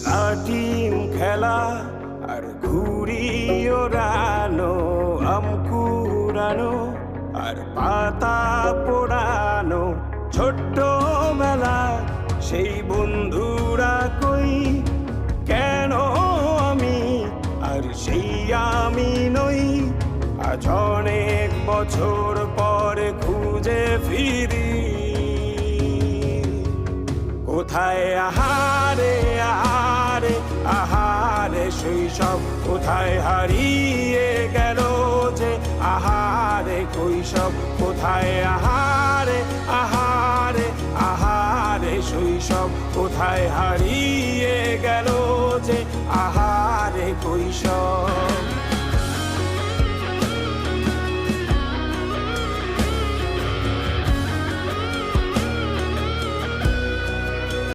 লাটিম খেলা আর ঘুড়ি ওড়ানো, আম কুড়ানো আর পাতা পোড়ানো, ছোট্টবেলা সেই বন্ধুরা কই, কেন আমি আর সেই আমি নই। আজ অনেক বছর পরে খুঁজে ফিরি, কোথায় আহারে আহারে আহারে শৈশব, কোথায় হারিয়ে গেল যে আহারে কৈশব, কোথায় আহারে আহারে আহারে শৈশব, কোথায় হারিয়ে গেল যে আহারে কৈশব।